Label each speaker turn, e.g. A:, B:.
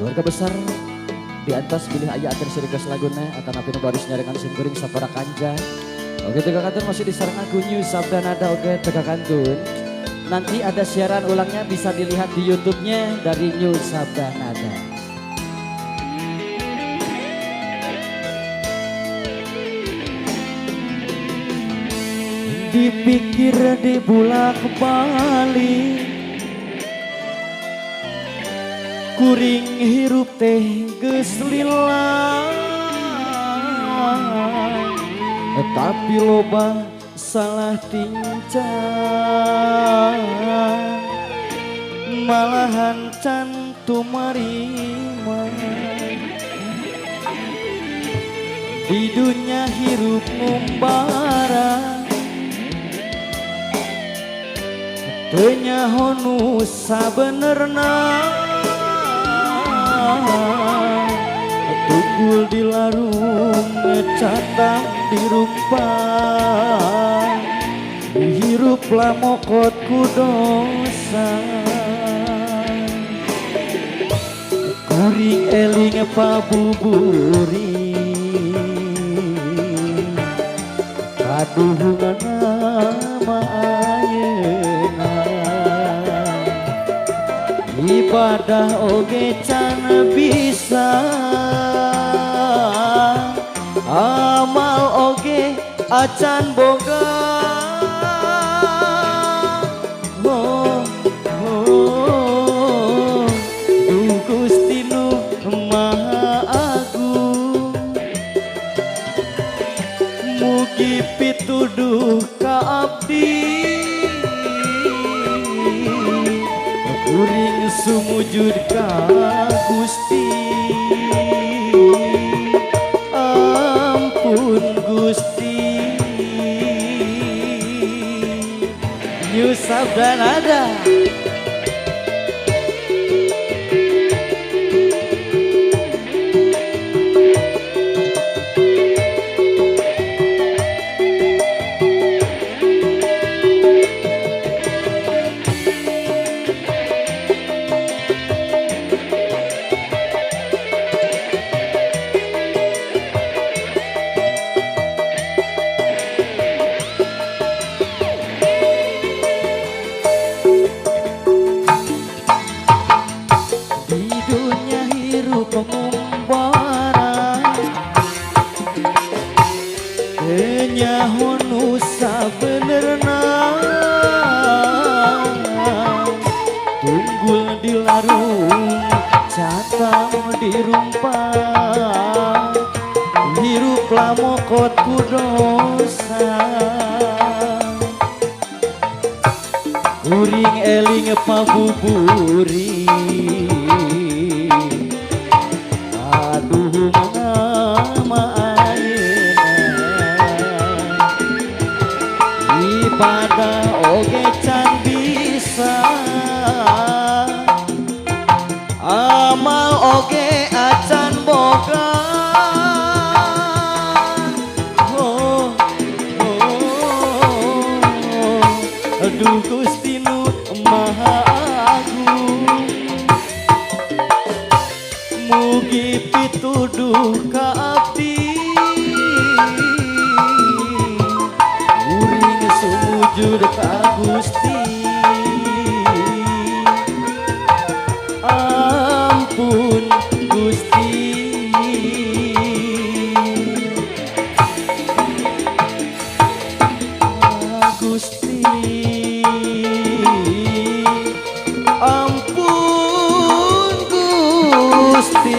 A: Keluarga besar di atas pilih ayah akhir sirikas laguna akan api baris nyarekan simkuring sapara kanja. Oke Tega Kantun masih disarang aku New Sabda Nada. Oke Tega Kantun nanti ada siaran ulangnya bisa dilihat di YouTube-nya dari New Sabda Nada. Dipikir dibulak balik kuring hirup teh geus lila, tapi loba salah tingkah malahan can tumarima di dunia hirup ngumbara teu nyaho sabenerna tukul di larung ngecatang di rupa dihirup lamokot ku dosa kuring eling pabuburi kaduhungan nama ayeuna ibadah oge can bisa amal oge acan boga Gusti nu Maha Agung mugi pituduh ka abdi kuring sumujud ka Gusti ampun Gusti. New Sabda Nada. Nyaho nu sabenerna tunggul di larung catang di rumpah hirup lamokot ku dosa kuring eling pabuburi aduh mama ibadah oge can bisa amal oge acan boga aduh Gusti nu Maha Agung mugi pituduh ka abdi sumujud ka Gusti ampun Gusti. Gusti ampun Gusti.